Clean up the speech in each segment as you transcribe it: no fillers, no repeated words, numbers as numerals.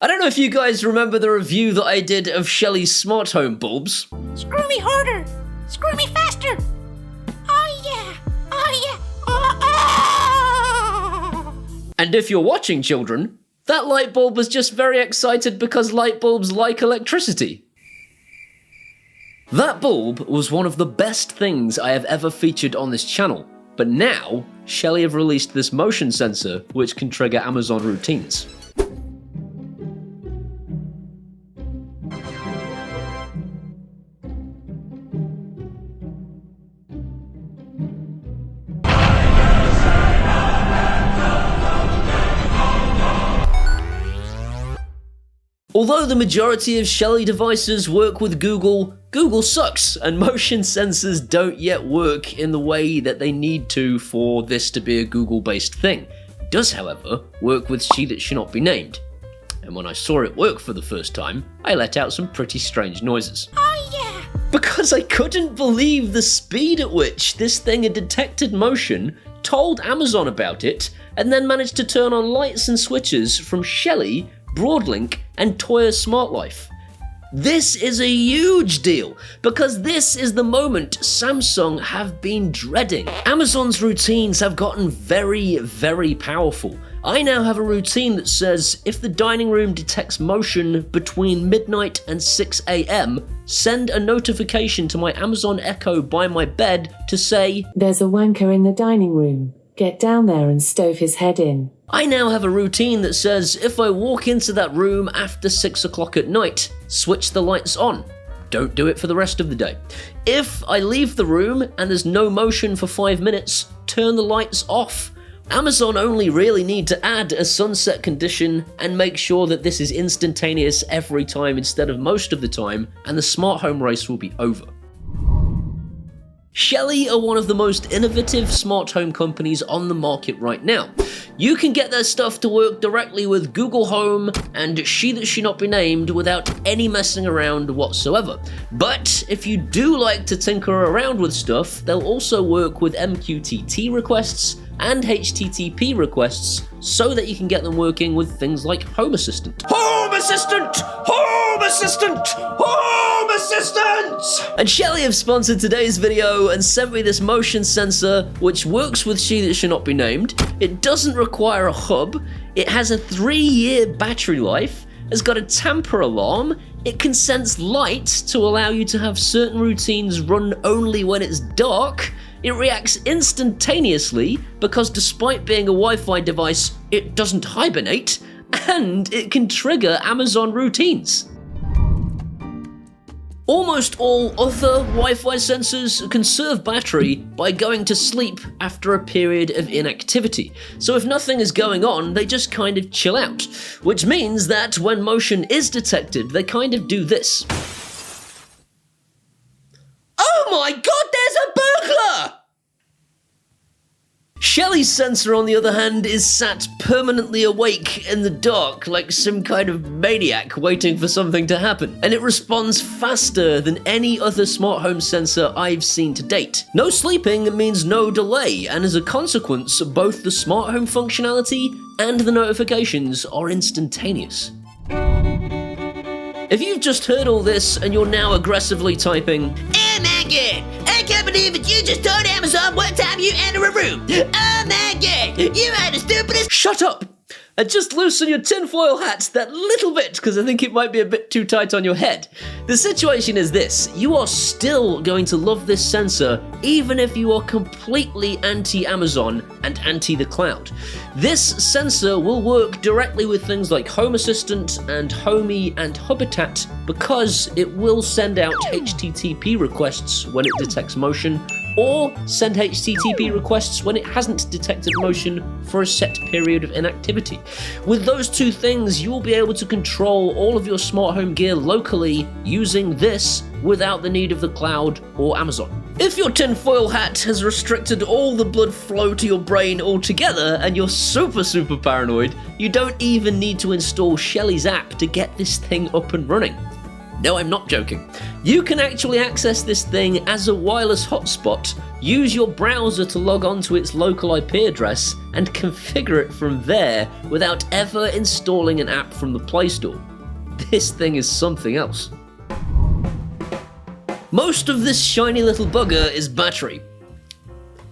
I don't know if you guys remember the review that I did of Shelly's smart home bulbs. Screw me harder! Screw me faster! Oh yeah! Oh yeah! Oh! And if you're watching, children, that light bulb was just very excited because light bulbs like electricity. That bulb was one of the best things I have ever featured on this channel, but now Shelly have released this motion sensor which can trigger Amazon routines. Although the majority of Shelly devices work with Google, Google sucks, and motion sensors don't yet work in the way that they need to for this to be a Google-based thing. It does, however, work with She That Should Not Be Named. And when I saw it work for the first time, I let out some pretty strange noises. Oh yeah! Because I couldn't believe the speed at which this thing had detected motion, told Amazon about it, and then managed to turn on lights and switches from Shelly, Broadlink, and Toya Smart Life. This is a huge deal, because this is the moment Samsung have been dreading. Amazon's routines have gotten very, very powerful. I now have a routine that says, if the dining room detects motion between midnight and 6 AM, send a notification to my Amazon Echo by my bed to say, "There's a wanker in the dining room. Get down there and stove his head in." I now have a routine that says if I walk into that room after 6 o'clock at night, switch the lights on. Don't do it for the rest of the day. If I leave the room and there's no motion for 5 minutes, turn the lights off. Amazon only really need to add a sunset condition and make sure that this is instantaneous every time instead of most of the time, and the smart home race will be over. Shelly are one of the most innovative smart home companies on the market right now. You can get their stuff to work directly with Google Home and She That Should Not Be Named without any messing around whatsoever. But if you do like to tinker around with stuff, they'll also work with MQTT requests and HTTP requests so that you can get them working with things like Home Assistant. Home Assistant! Home Assistant! Home Assistant! And Shelly have sponsored today's video and sent me this motion sensor which works with She That Should Not Be Named. It doesn't require a hub, it has a 3-year battery life, has got a tamper alarm, it can sense light to allow you to have certain routines run only when it's dark, it reacts instantaneously because despite being a Wi-Fi device, it doesn't hibernate, and it can trigger Amazon routines. Almost all other Wi-Fi sensors conserve battery by going to sleep after a period of inactivity. So if nothing is going on, they just kind of chill out, which means that when motion is detected, they kind of do this. Oh my god, there's a burglar! Shelly's sensor, on the other hand, is sat permanently awake in the dark like some kind of maniac waiting for something to happen, and it responds faster than any other smart home sensor I've seen to date. No sleeping means no delay, and as a consequence, both the smart home functionality and the notifications are instantaneous. If you've just heard all this and you're now aggressively typing, "Oh my god, I can't believe it, you just told Amazon what time you enter a room. Oh my god, you are the stupidest." Shut up! And just loosen your tinfoil hat that little bit, because I think it might be a bit too tight on your head. The situation is this: you are still going to love this sensor even if you are completely anti-Amazon and anti the cloud. This sensor will work directly with things like Home Assistant and Homey and Hubitat because it will send out HTTP requests when it detects motion, or send HTTP requests when it hasn't detected motion for a set period of inactivity. With those two things, you will be able to control all of your smart home gear locally using this without the need of the cloud or Amazon. If your tinfoil hat has restricted all the blood flow to your brain altogether and you're super paranoid, you don't even need to install Shelly's app to get this thing up and running. No, I'm not joking. You can actually access this thing as a wireless hotspot, use your browser to log on to its local IP address, and configure it from there without ever installing an app from the Play Store. This thing is something else. Most of this shiny little bugger is battery.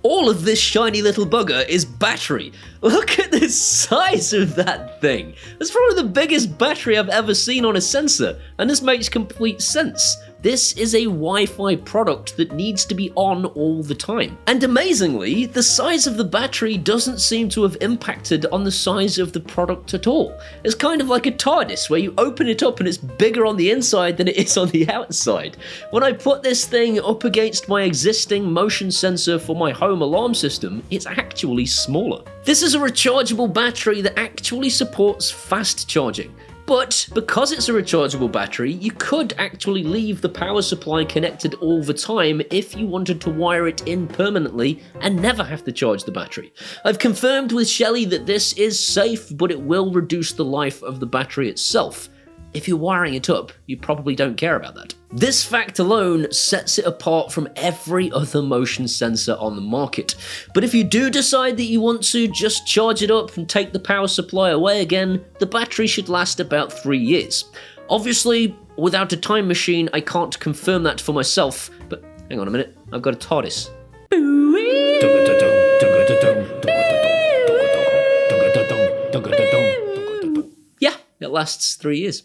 All of this shiny little bugger is battery. Look at the size of that thing. That's probably the biggest battery I've ever seen on a sensor, and this makes complete sense. This is a Wi-Fi product that needs to be on all the time. And amazingly, the size of the battery doesn't seem to have impacted on the size of the product at all. It's kind of like a TARDIS, where you open it up and it's bigger on the inside than it is on the outside. When I put this thing up against my existing motion sensor for my home alarm system, it's actually smaller. This is a rechargeable battery that actually supports fast charging. But because it's a rechargeable battery, you could actually leave the power supply connected all the time if you wanted to wire it in permanently and never have to charge the battery. I've confirmed with Shelly that this is safe, but it will reduce the life of the battery itself. If you're wiring it up, you probably don't care about that. This fact alone sets it apart from every other motion sensor on the market. But if you do decide that you want to just charge it up and take the power supply away again, the battery should last about 3 years. Obviously, without a time machine, I can't confirm that for myself, but hang on a minute, I've got a TARDIS. Yeah, it lasts 3 years.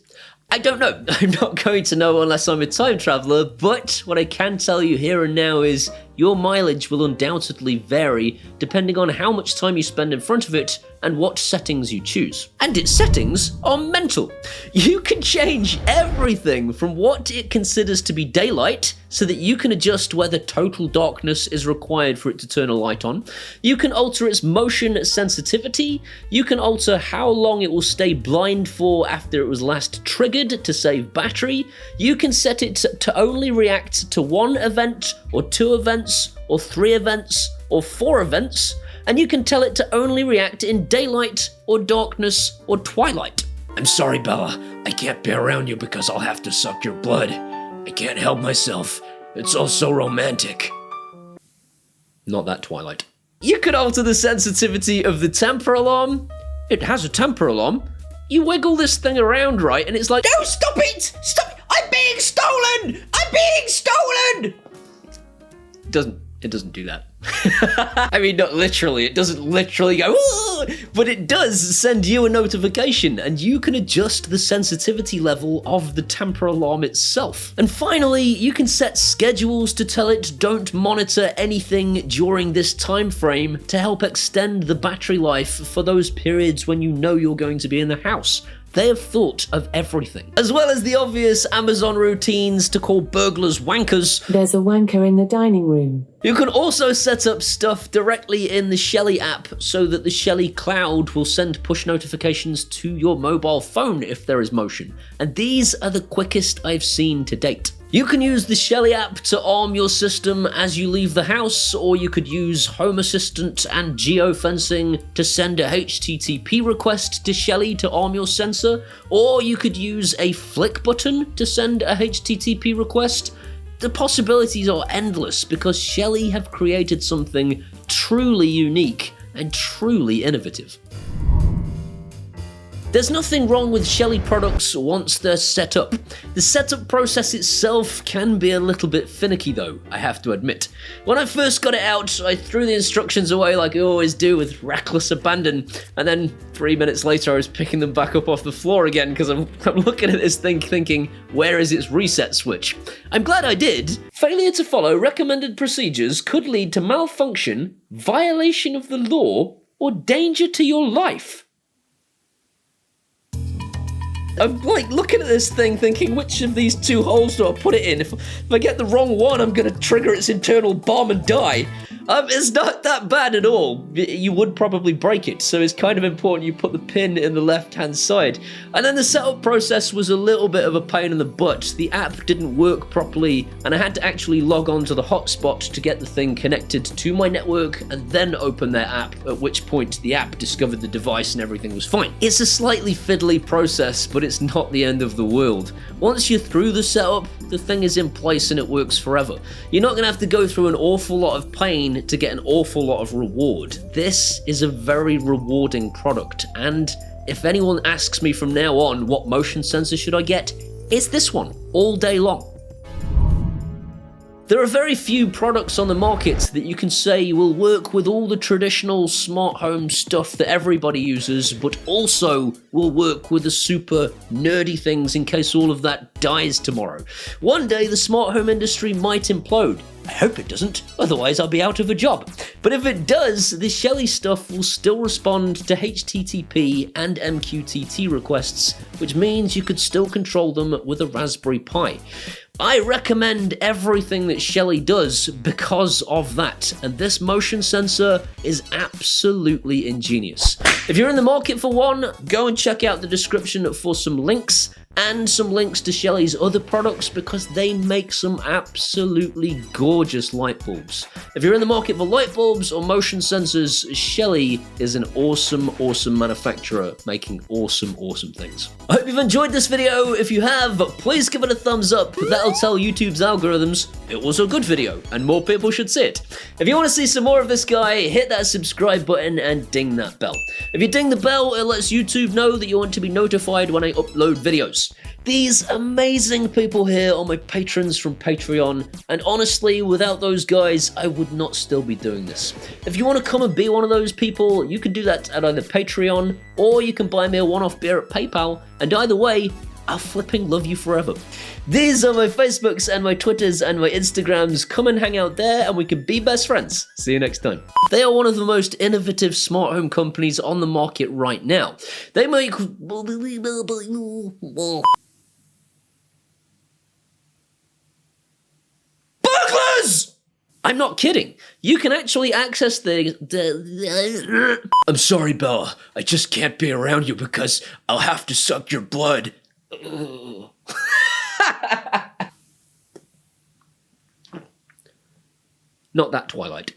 I don't know. I'm not going to know unless I'm a time traveler, but what I can tell you here and now is your mileage will undoubtedly vary depending on how much time you spend in front of it and what settings you choose. And its settings are mental. You can change everything from what it considers to be daylight so that you can adjust whether total darkness is required for it to turn a light on. You can alter its motion sensitivity. You can alter how long it will stay blind for after it was last triggered to save battery. You can set it to only react to 1 event or 2 events or 3 events or 4 events. And you can tell it to only react in daylight or darkness or twilight. I'm sorry, Bella. I can't be around you because I'll have to suck your blood. I can't help myself. It's all so romantic. Not that Twilight. You could alter the sensitivity of the temper alarm. It has a temper alarm. You wiggle this thing around, right, and it's like, no, stop it! Stop it! I'm being stolen! I'm being stolen! It doesn't do that. I mean, not literally, it doesn't literally go, "Whoa!" But it does send you a notification, and you can adjust the sensitivity level of the temper alarm itself. And finally, you can set schedules to tell it don't monitor anything during this time frame to help extend the battery life for those periods when you know you're going to be in the house. They have thought of everything. As well as the obvious Amazon routines to call burglars wankers. There's a wanker in the dining room. You can also set up stuff directly in the Shelly app so that the Shelly cloud will send push notifications to your mobile phone if there is motion. And these are the quickest I've seen to date. You can use the Shelly app to arm your system as you leave the house, or you could use Home Assistant and geofencing to send a HTTP request to Shelly to arm your sensor, or you could use a flick button to send a HTTP request. The possibilities are endless because Shelly have created something truly unique and truly innovative. There's nothing wrong with Shelly products once they're set up. The setup process itself can be a little bit finicky though, I have to admit. When I first got it out, I threw the instructions away like I always do with reckless abandon, and then 3 minutes later I was picking them back up off the floor again because I'm looking at this thing thinking, where is its reset switch? I'm glad I did. Failure to follow recommended procedures could lead to malfunction, violation of the law, or danger to your life. I'm like looking at this thing thinking, which of these 2 holes do I put it in? If I get the wrong one, I'm gonna trigger its internal bomb and die. It's not that bad at all. You would probably break it, so it's kind of important you put the pin in the left-hand side. And then the setup process was a little bit of a pain in the butt. The app didn't work properly, and I had to actually log on to the hotspot to get the thing connected to my network and then open their app, at which point the app discovered the device and everything was fine. It's a slightly fiddly process, but it's not the end of the world. Once you're through the setup, the thing is in place and it works forever. You're not going to have to go through an awful lot of pain to get an awful lot of reward. This is a very rewarding product, and if anyone asks me from now on what motion sensor should I get, it's this one, all day long. There are very few products on the market that you can say will work with all the traditional smart home stuff that everybody uses, but also will work with the super nerdy things in case all of that dies tomorrow. One day the smart home industry might implode. I hope it doesn't, otherwise I'll be out of a job. But if it does, the Shelly stuff will still respond to HTTP and MQTT requests, which means you could still control them with a Raspberry Pi. I recommend everything that Shelly does because of that, and this motion sensor is absolutely ingenious. If you're in the market for one, go and check out the description for some links, and some links to Shelly's other products because they make some absolutely gorgeous light bulbs. If you're in the market for light bulbs or motion sensors, Shelly is an awesome manufacturer making awesome things. I hope you've enjoyed this video. If you have, please give it a thumbs up. That'll tell YouTube's algorithms it was a good video and more people should see it. If you want to see some more of this guy, hit that subscribe button and ding that bell. If you ding the bell, it lets YouTube know that you want to be notified when I upload videos. These amazing people here are my patrons from Patreon, and honestly, without those guys, I would not still be doing this. If you want to come and be one of those people, you can do that at either Patreon, or you can buy me a one-off beer at PayPal, and either way, I'll flipping love you forever. These are my Facebooks and my Twitters and my Instagrams. Come and hang out there and we can be best friends. See you next time. They are one of the most innovative smart home companies on the market right now. They make... burglars! I'm not kidding. You can actually access the... I'm sorry, Bella. I just can't be around you because I'll have to suck your blood. Not that Twilight.